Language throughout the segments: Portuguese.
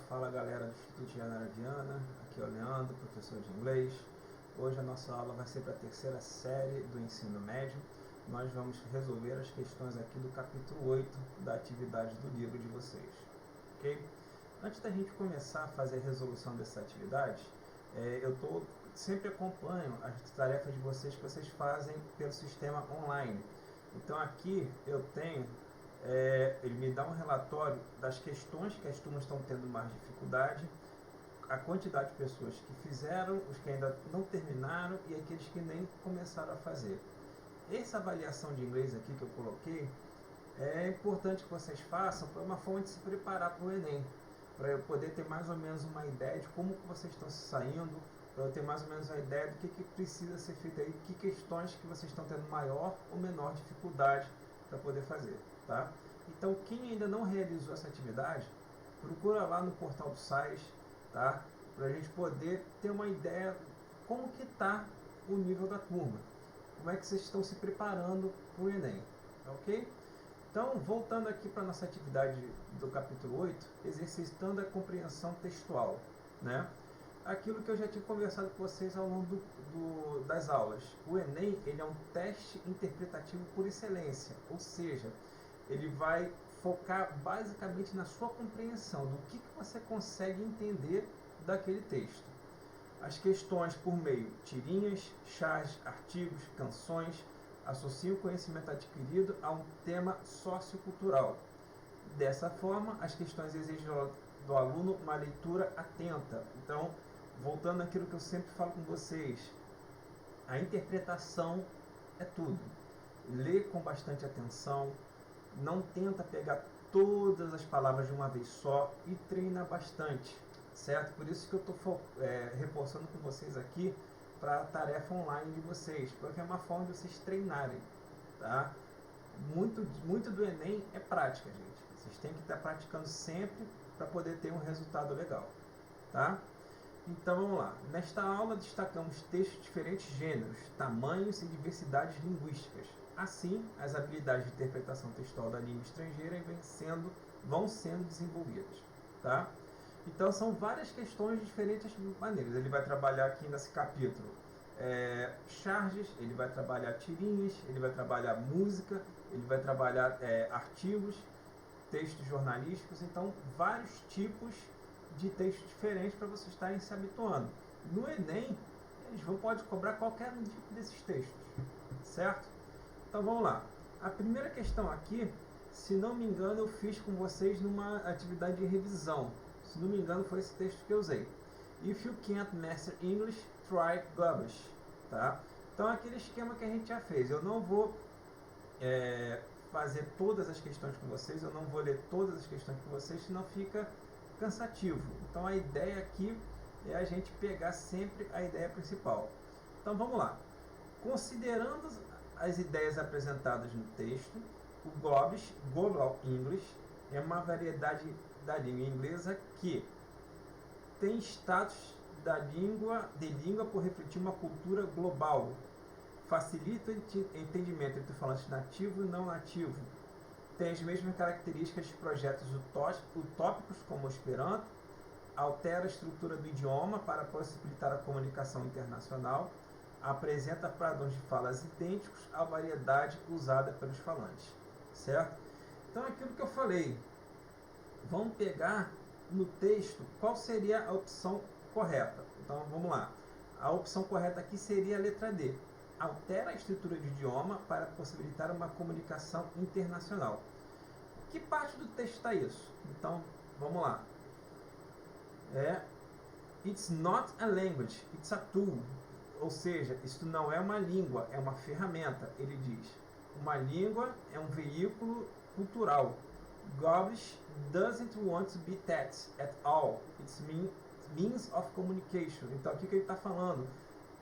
Fala galera do Instituto Janara Viana, aqui é o Leandro, professor de inglês. Hoje a nossa aula vai ser para a terceira série do ensino médio. Nós vamos resolver as questões aqui do capítulo 8 da atividade do livro de vocês, ok? Antes da gente começar a fazer a resolução dessa atividade, sempre acompanho as tarefas de vocês que vocês fazem pelo sistema online. Então aqui eu tenho ele me dá um relatório das questões que as turmas estão tendo mais dificuldade, a quantidade de pessoas que fizeram, os que ainda não terminaram e aqueles que nem começaram a fazer. Essa avaliação de inglês aqui que eu coloquei é importante que vocês façam para uma forma de se preparar para o Enem, para eu poder ter mais ou menos uma ideia de como que vocês estão se saindo, para eu ter mais ou menos uma ideia do que precisa ser feito aí, que questões que vocês estão tendo maior ou menor dificuldade para poder fazer, tá? Então, quem ainda não realizou essa atividade, procura lá no portal do SAIS, tá? Para a gente poder ter uma ideia como que está o nível da turma, como é que vocês estão se preparando para o Enem, ok? Então, voltando aqui para a nossa atividade do capítulo 8, exercitando a compreensão textual, né? Aquilo que eu já tinha conversado com vocês ao longo das aulas. O Enem ele é um teste interpretativo por excelência, ou seja, ele vai focar basicamente na sua compreensão do que você consegue entender daquele texto. As questões por meio de tirinhas, charges, artigos, canções, associam o conhecimento adquirido a um tema sociocultural. Dessa forma, as questões exigem do aluno uma leitura atenta. Então, voltando àquilo que eu sempre falo com vocês, a interpretação é tudo. Lê com bastante atenção, não tenta pegar todas as palavras de uma vez só e treina bastante, certo? Por isso que eu estou reforçando com vocês aqui para a tarefa online de vocês, porque é uma forma de vocês treinarem, tá? Muito do Enem é prática, gente. Vocês têm que estar praticando sempre para poder ter um resultado legal, tá? Então vamos lá. Nesta aula destacamos textos de diferentes gêneros, tamanhos e diversidades linguísticas. Assim, as habilidades de interpretação textual da língua estrangeira vão sendo desenvolvidas, tá? Então são várias questões de diferentes maneiras. Ele vai trabalhar aqui nesse capítulo charges, ele vai trabalhar tirinhas, ele vai trabalhar música, ele vai trabalhar artigos, textos jornalísticos. Então vários tipos de textos diferentes para vocês estarem se habituando. No Enem, eles podem cobrar qualquer um tipo desses textos, certo? Então vamos lá. A primeira questão aqui, se não me engano, eu fiz com vocês numa atividade de revisão. Se não me engano, foi esse texto que eu usei. If you can't master English, try Garbage. Tá? Então aquele esquema que a gente já fez. Eu não vou fazer todas as questões com vocês, eu não vou ler todas as questões com vocês, senão fica cansativo. Então a ideia aqui é a gente pegar sempre a ideia principal. Então vamos lá. Considerando as ideias apresentadas no texto, o GOBS, Global English, é uma variedade da língua inglesa que tem status de língua por refletir uma cultura global, facilita o entendimento entre falantes nativo e não nativo, tem as mesmas características de projetos utópicos como o Esperanto, altera a estrutura do idioma para possibilitar a comunicação internacional, apresenta padrões de falas idênticos à variedade usada pelos falantes, certo? Então aquilo que eu falei, vamos pegar no texto qual seria a opção correta. Então vamos lá, a opção correta aqui seria a letra D, altera a estrutura do idioma para possibilitar uma comunicação internacional. Que parte do texto está isso? Então, vamos lá. It's not a language, it's a tool. Ou seja, isso não é uma língua, é uma ferramenta, ele diz. Uma língua é um veículo cultural. Garbage doesn't want to be that at all. It's means of communication. Então, aqui que ele está falando,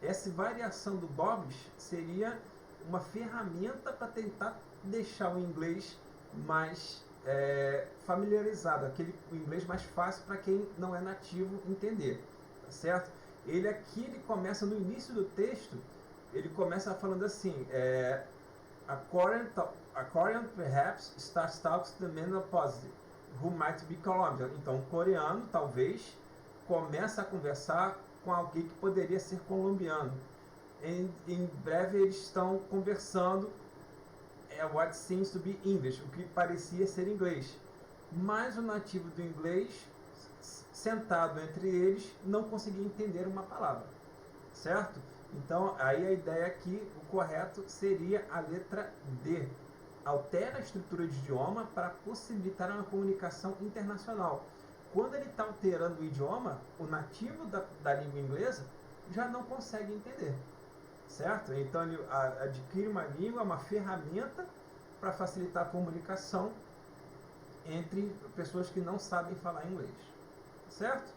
essa variação do Garbage seria uma ferramenta para tentar deixar o inglês mais familiarizado, o inglês mais fácil para quem não é nativo entender, tá certo? Ele começa no início do texto, ele começa falando assim, according perhaps starts talks the menopause, who might be Colombian. Então, um coreano, talvez, começa a conversar com alguém que poderia ser colombiano. Em breve, eles estão conversando what seems to be English, o que parecia ser inglês. Mas o nativo do inglês, sentado entre eles, não conseguia entender uma palavra. Certo? Então, aí a ideia aqui, o correto seria a letra D. Altera a estrutura de idioma para possibilitar uma comunicação internacional. Quando ele está alterando o idioma, o nativo da língua inglesa já não consegue entender. Certo? Então, ele adquire uma língua, uma ferramenta para facilitar a comunicação entre pessoas que não sabem falar inglês. Certo?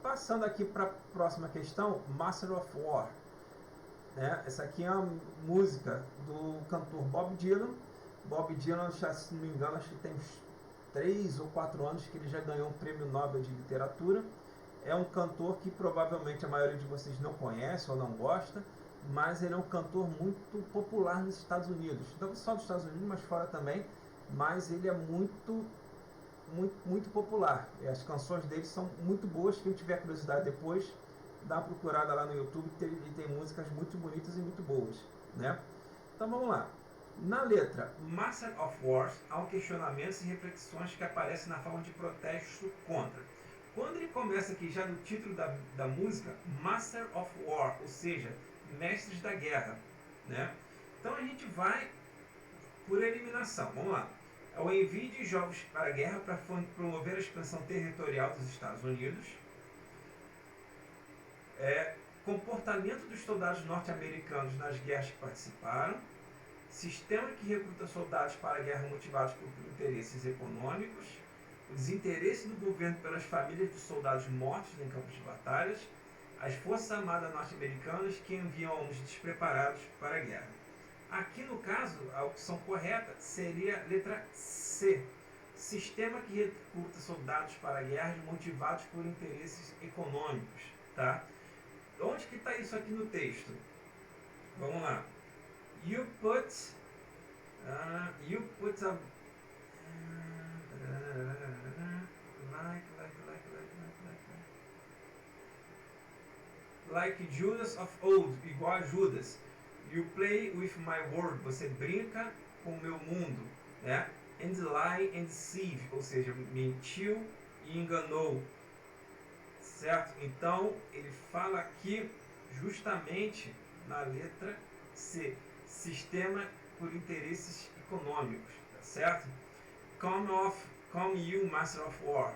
Passando aqui para a próxima questão, Master of War. Essa aqui é uma música do cantor Bob Dylan. Bob Dylan, se não me engano, acho que tem uns 3 ou 4 anos que ele já ganhou um prêmio Nobel de literatura. É um cantor que provavelmente a maioria de vocês não conhece ou não gosta, mas ele é um cantor muito popular nos Estados Unidos. Não só nos Estados Unidos, mas fora também. Mas ele é muito popular. E as canções dele são muito boas. Quem tiver curiosidade depois, dá uma procurada lá no YouTube, ele tem músicas muito bonitas e muito boas. Né? Então vamos lá. Na letra Master of Wars, há questionamentos e reflexões que aparecem na forma de protesto contra. Quando ele começa aqui já no título da música, Master of War, ou seja, mestres da guerra. Né? Então a gente vai por eliminação. Vamos lá. O envio de jovens para a guerra para promover a expansão territorial dos Estados Unidos. Comportamento dos soldados norte-americanos nas guerras que participaram. Sistema que recruta soldados para a guerra motivados por interesses econômicos. O desinteresse do governo pelas famílias dos soldados mortos em campos de batalhas. As forças armadas norte-americanas que enviam alunos despreparados para a guerra. Aqui no caso, a opção correta seria a letra C. Sistema que recruta soldados para guerras motivados por interesses econômicos. Tá? Onde que está isso aqui no texto? Vamos lá. You put a like Judas of old, igual a Judas. You play with my word, você brinca com o meu mundo, né? And lie and deceive, ou seja, mentiu e enganou, certo? Então, ele fala aqui justamente na letra C, sistema por interesses econômicos, tá certo? Come you, master of war,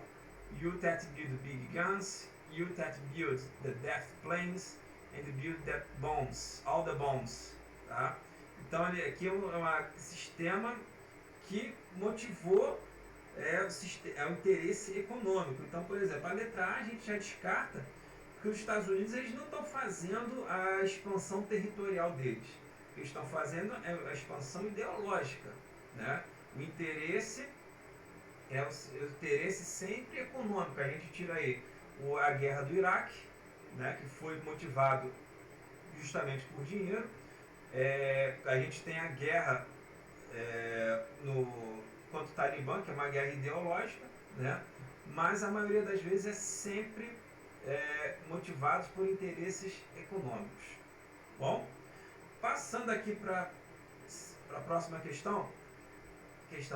you that build big guns, you that build the death planes, and build that bombs, all the bombs, tá? Então aqui é um sistema que motivou o interesse econômico. Então, por exemplo, a letra A a gente já descarta que os Estados Unidos eles não estão fazendo a expansão territorial deles. O que eles estão fazendo é a expansão ideológica, né? O interesse é o interesse sempre econômico. A gente tira aí a guerra do Iraque, né, que foi motivado justamente por dinheiro. A gente tem a guerra contra o Talibã, que é uma guerra ideológica, né, mas a maioria das vezes é sempre motivados por interesses econômicos. Bom, passando aqui para a próxima questão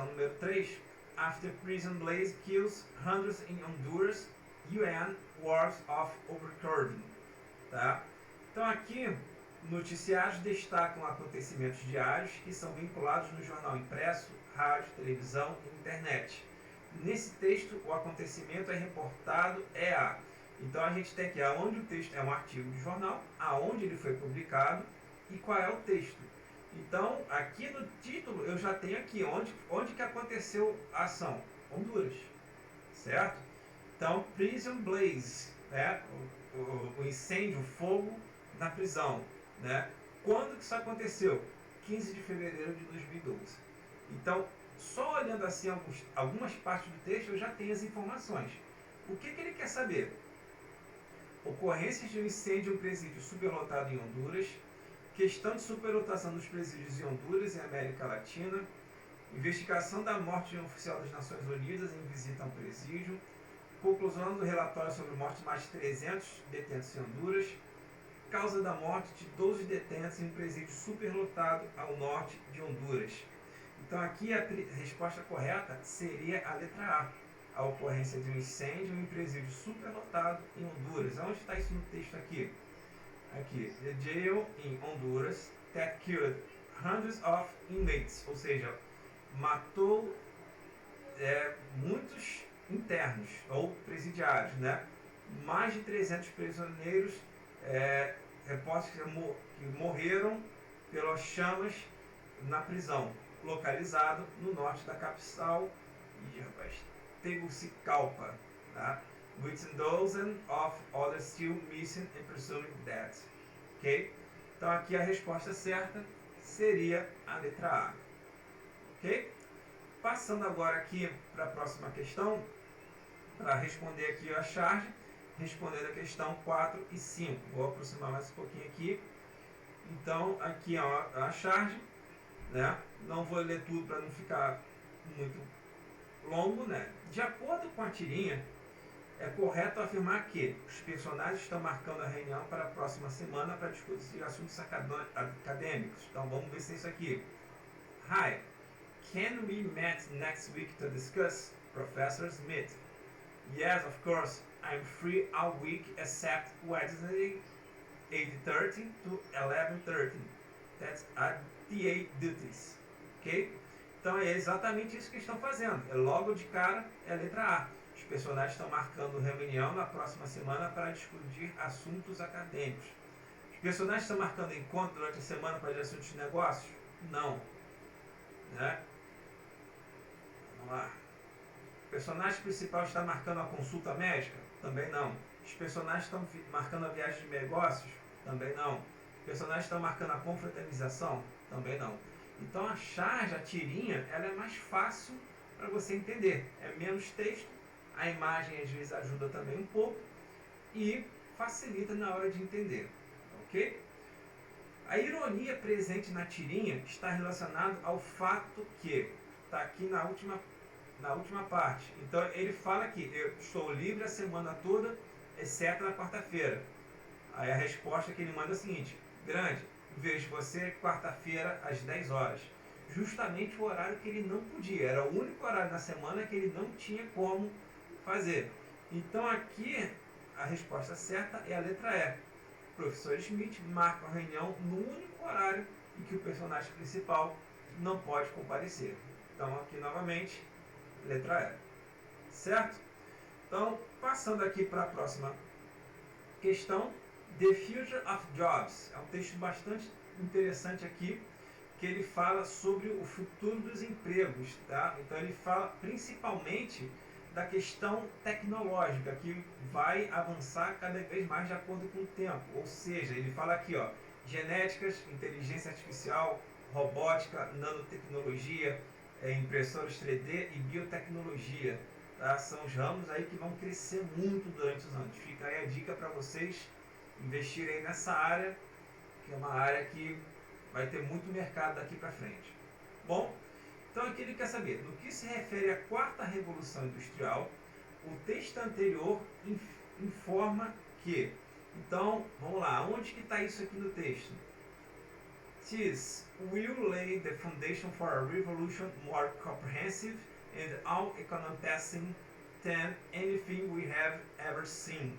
número 3. After prison blaze kills hundreds in Honduras, UN Wars of Overcrowding. Tá? Então aqui, noticiários destacam acontecimentos diários que são vinculados no jornal impresso, rádio, televisão e internet. Nesse texto, o acontecimento é reportado Então a gente tem aqui aonde o texto é um artigo de jornal, aonde ele foi publicado e qual é o texto. Então, aqui no título eu já tenho aqui onde que aconteceu a ação. Honduras. Certo? Então, Prison Blaze, né? o incêndio, o fogo na prisão. Né? Quando que isso aconteceu? 15 de fevereiro de 2012. Então, só olhando assim algumas partes do texto eu já tenho as informações. O que ele quer saber? Ocorrências de um incêndio em um presídio superlotado em Honduras, questão de superlotação dos presídios em Honduras e América Latina, Investigação da morte de um oficial das Nações Unidas em visita a um presídio. Conclusão do relatório sobre morte de mais de 300 detentos em Honduras. Causa da morte de 12 detentos em um presídio superlotado ao norte de Honduras. Então aqui a resposta correta seria a letra A ocorrência de um incêndio em um presídio superlotado em Honduras. Onde está isso no texto aqui? Aqui, the jail in Honduras that killed hundreds of inmates, ou seja, matou muitos internos ou presidiários, né? Mais de 300 prisioneiros reportes que morreram pelas chamas na prisão, localizado no norte da capital, Tegucigalpa, tá? With dozens of others still missing and presumed dead. Ok? Então aqui a resposta certa seria a letra A. Ok? Passando agora aqui para a próxima questão, para responder aqui a charge, respondendo a questão 4 e 5. Vou aproximar mais um pouquinho aqui. Então aqui a charge, né? Não vou ler tudo para não ficar muito longo, né? De acordo com a tirinha, é correto afirmar que os personagens estão marcando a reunião para a próxima semana para discutir assuntos acadêmicos. Então vamos ver se é isso aqui. Hi, can we meet next week to discuss? Professor Smith. Yes, of course. I'm free all week except Wednesday 8:30 to 11:30. That's DA duties. Ok? Então é exatamente isso que estão fazendo. Logo de cara é a letra A. Os personagens estão marcando reunião na próxima semana para discutir assuntos acadêmicos. Os personagens estão marcando encontro durante a semana para discutir assuntos de negócios? Não. Né? Vamos lá. O personagem principal está marcando a consulta médica? Também não. Os personagens estão marcando a viagem de negócios? Também não. Os personagens estão marcando a confraternização? Também não. Então a charge, a tirinha, ela é mais fácil para você entender. É menos texto, a imagem às vezes ajuda também um pouco e facilita na hora de entender. Ok? A ironia presente na tirinha está relacionada ao fato que, está aqui na última parte. Então ele fala que eu estou livre a semana toda, exceto na quarta-feira. Aí a resposta que ele manda é a seguinte: grande, vejo você quarta-feira às 10 horas. Justamente o horário que ele não podia. Era o único horário na semana que ele não tinha como fazer. Então aqui a resposta certa é a letra E. O professor Smith marca a reunião no único horário em que o personagem principal não pode comparecer. Então aqui novamente, letra E. Certo? Então, passando aqui para a próxima questão. The Future of Jobs. É um texto bastante interessante aqui, que ele fala sobre o futuro dos empregos. Tá? Então ele fala principalmente da questão tecnológica, que vai avançar cada vez mais de acordo com o tempo. Ou seja, ele fala aqui, ó, genéticas, inteligência artificial, robótica, nanotecnologia, impressores 3D e biotecnologia. Tá? São os ramos aí que vão crescer muito durante os anos. Fica aí a dica para vocês investirem nessa área, que é uma área que vai ter muito mercado daqui para frente. Bom, então aqui ele quer saber, no que se refere à quarta revolução industrial, o texto anterior informa que. Então, vamos lá, onde que está isso aqui no texto? This will lay the foundation for a revolution more comprehensive and all-encompassing than anything we have ever seen.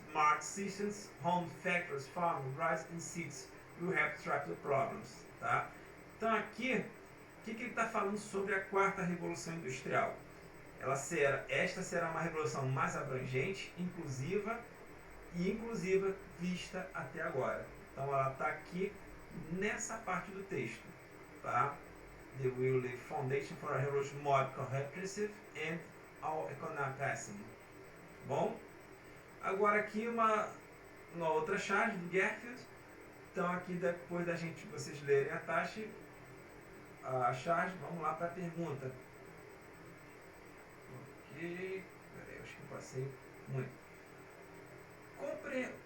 Smart systems, home factories, farms, rice and seeds will have structural problems. Tá? Então aqui, o que ele está falando sobre a quarta revolução industrial? Esta será uma revolução mais abrangente, inclusiva vista até agora. Então ela está aqui nessa parte do texto. Tá? The will lay foundation for a revolution more comprehensive and all-encompassing. Bom? Agora aqui uma outra charge do Garfield. Então aqui depois vocês lerem a charge, vamos lá para a pergunta. Ok, peraí, acho que eu passei muito.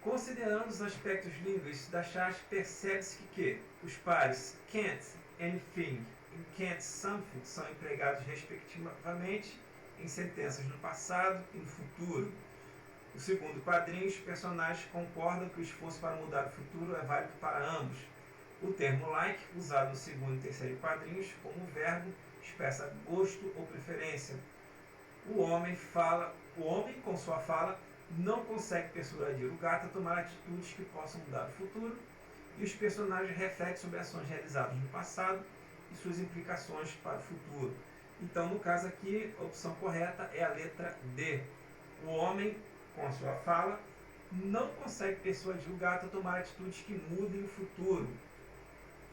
Considerando os aspectos linguísticos da charge, percebe-se que os pares can't, anything e can't something são empregados respectivamente em sentenças no passado e no futuro. No segundo quadrinho, os personagens concordam que o esforço para mudar o futuro é válido para ambos. O termo like, usado no segundo e terceiro quadrinhos como verbo, expressa gosto ou preferência. O homem, com sua fala, não consegue persuadir o gato a tomar atitudes que possam mudar o futuro, e os personagens refletem sobre ações realizadas no passado e suas implicações para o futuro. Então, no caso aqui, a opção correta é a letra D. O homem, com a sua fala, não consegue persuadir o gato a tomar atitudes que mudem o futuro.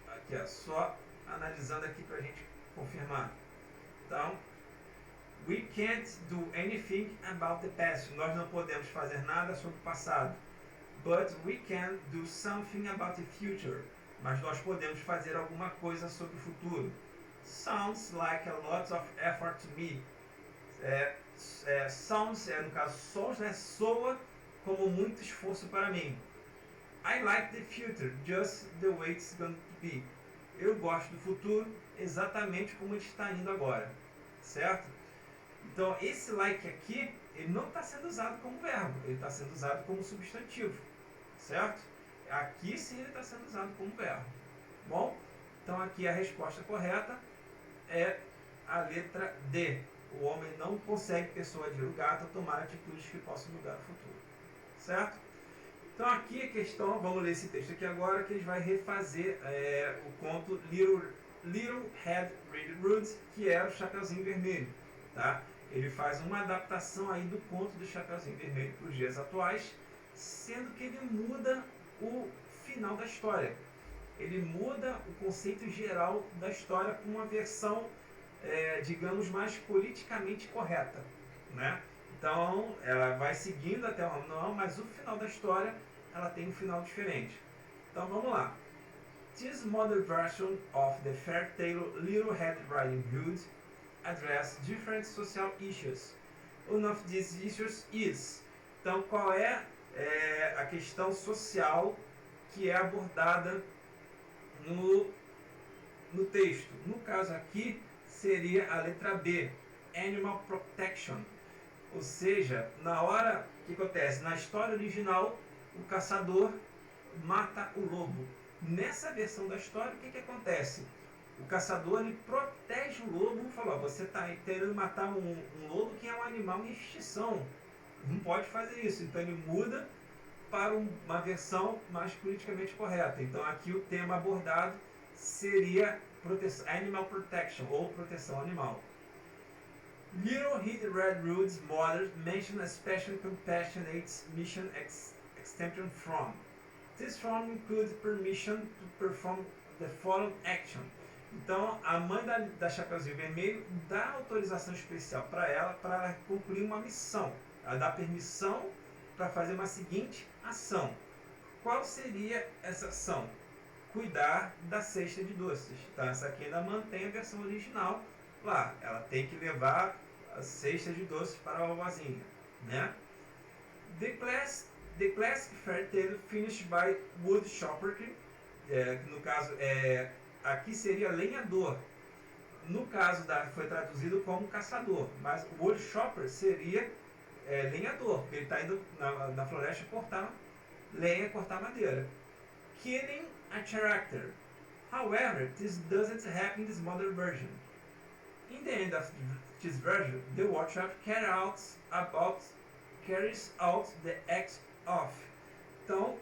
Aqui, ó, só analisando aqui para a gente confirmar. Então, we can't do anything about the past. Nós não podemos fazer nada sobre o passado. But we can do something about the future. Mas nós podemos fazer alguma coisa sobre o futuro. Sounds like a lot of effort to me. Sounds, no caso, sons, né? Soa como muito esforço para mim. I like the future, just the way it's going to be. Eu gosto do futuro exatamente como ele está indo agora. Certo? Então, esse like aqui, ele não está sendo usado como verbo, ele está sendo usado como substantivo, certo? Aqui sim ele está sendo usado como verbo. Bom, então aqui a resposta correta é a letra D. O homem não consegue persuadir o gato a tomar atitudes que possam mudar o futuro, certo? Então aqui a questão, vamos ler esse texto aqui agora, que ele vai refazer o conto Little Red Riding Hood, que é o Chapeuzinho Vermelho, tá? Ele faz uma adaptação aí do conto do Chapeuzinho Vermelho para os dias atuais, sendo que ele muda o final da história. Ele muda o conceito geral da história para uma versão, digamos, mais politicamente correta, né? Então, ela vai seguindo até o manual, mas o final da história, ela tem um final diferente. Então, vamos lá. This modern version of the fairy tale Little Red Riding Hood address different social issues. One of these issues is. Então, qual é a questão social que é abordada no texto? No caso aqui, seria a letra B, Animal Protection. Ou seja, na hora que acontece, na história original, o caçador mata o lobo. Nessa versão da história, o que acontece? O caçador ele protege o lobo, falou, você está querendo matar um lobo que é um animal em extinção. Não pode fazer isso. Então ele muda para uma versão mais politicamente correta. Então aqui o tema abordado seria Animal Protection, ou proteção animal. Little Red Hood's mother mentioned a special compassionate mission extension from. This form includes permission to perform the following action. Então, a mãe da Chapeuzinho Vermelho dá autorização especial para ela concluir uma missão. Ela dá permissão para fazer uma seguinte ação. Qual seria essa ação? Cuidar da cesta de doces. Então, essa aqui ainda mantém a versão original lá. Ela tem que levar a cesta de doces para a vovozinha, né? The classic fairy tale finished by woodchopper, no caso, aqui seria lenhador. No caso, foi traduzido como caçador, mas o woodchopper seria lenhador, porque ele está indo na floresta cortar lenha, cortar madeira. Killing a character. However, this doesn't happen in this modern version. In the end of this version, the woodchopper carries out the act of. Então, o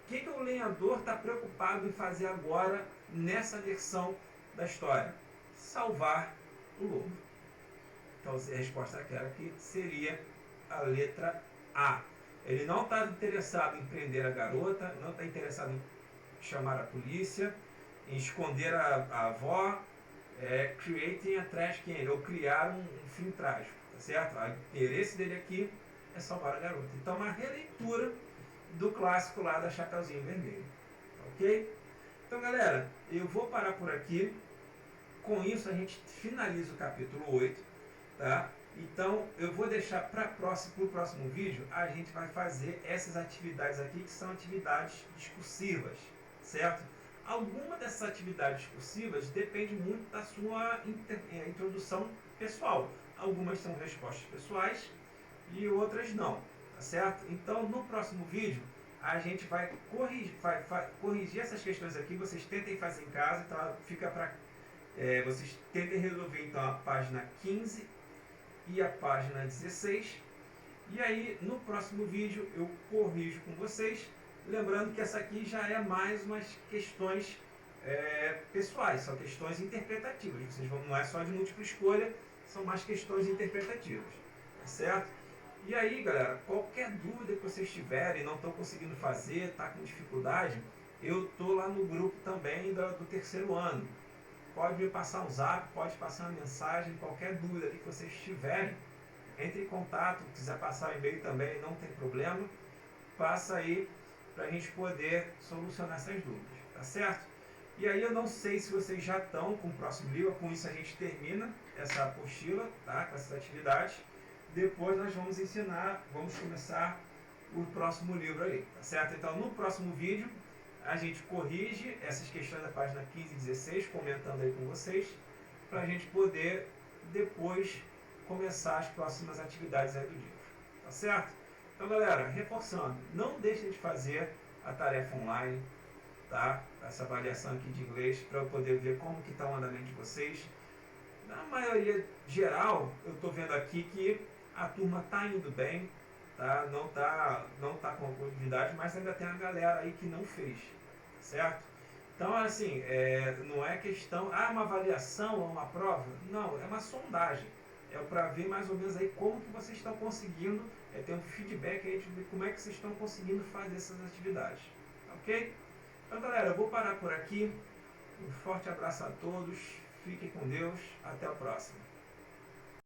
que o lenhador está preocupado em fazer agora nessa versão da história? Salvar o lobo. Então, a resposta àquela que seria a letra A. Ele não está interessado em prender a garota, não está interessado em chamar a polícia, em esconder a avó, creating a trash can, ou criar um fim trágico, tá certo? O interesse dele aqui é salvar a garota. Então, uma releitura do clássico lá da Chapeuzinho Vermelho, ok? Então, galera, eu vou parar por aqui. Com isso, a gente finaliza o capítulo 8, tá? Então, eu vou deixar para o próximo vídeo, a gente vai fazer essas atividades aqui, que são atividades discursivas, certo? Alguma dessas atividades cursivas depende muito da sua introdução pessoal. Algumas são respostas pessoais e outras não, tá certo? Então, no próximo vídeo, a gente vai corrigir essas questões aqui. Vocês tentem fazer em casa, então fica para vocês tentem resolver então a página 15 e a página 16. E aí, no próximo vídeo, eu corrijo com vocês. Lembrando que essa aqui já é mais umas questões pessoais, são questões interpretativas. Não é só de múltipla escolha, são mais questões interpretativas. Tá certo? E aí, galera, qualquer dúvida que vocês tiverem, não estão conseguindo fazer, está com dificuldade, eu estou lá no grupo também do terceiro ano. Pode me passar um zap, pode passar uma mensagem, qualquer dúvida que vocês tiverem, entre em contato, quiser passar o e-mail também, não tem problema, passa aí para a gente poder solucionar essas dúvidas, tá certo? E aí eu não sei se vocês já estão com o próximo livro, com isso a gente termina essa apostila, tá? Com essas atividades. Depois nós vamos começar o próximo livro aí, tá certo? Então no próximo vídeo a gente corrige essas questões da página 15 e 16, comentando aí com vocês, para a gente poder depois começar as próximas atividades aí do livro, tá certo? Então galera, reforçando, não deixem de fazer a tarefa online, tá? Essa avaliação aqui de inglês, para eu poder ver como que está o andamento de vocês. Na maioria geral, eu estou vendo aqui que a turma está indo bem, tá? Não tá com atividade, mas ainda tem a galera aí que não fez, certo? Então, assim, não é questão, uma avaliação ou uma prova, não, é uma sondagem, é para ver mais ou menos aí como que vocês estão conseguindo, ter um feedback aí de como é que vocês estão conseguindo fazer essas atividades, ok? Então, galera, eu vou parar por aqui, um forte abraço a todos, fiquem com Deus, até a próxima.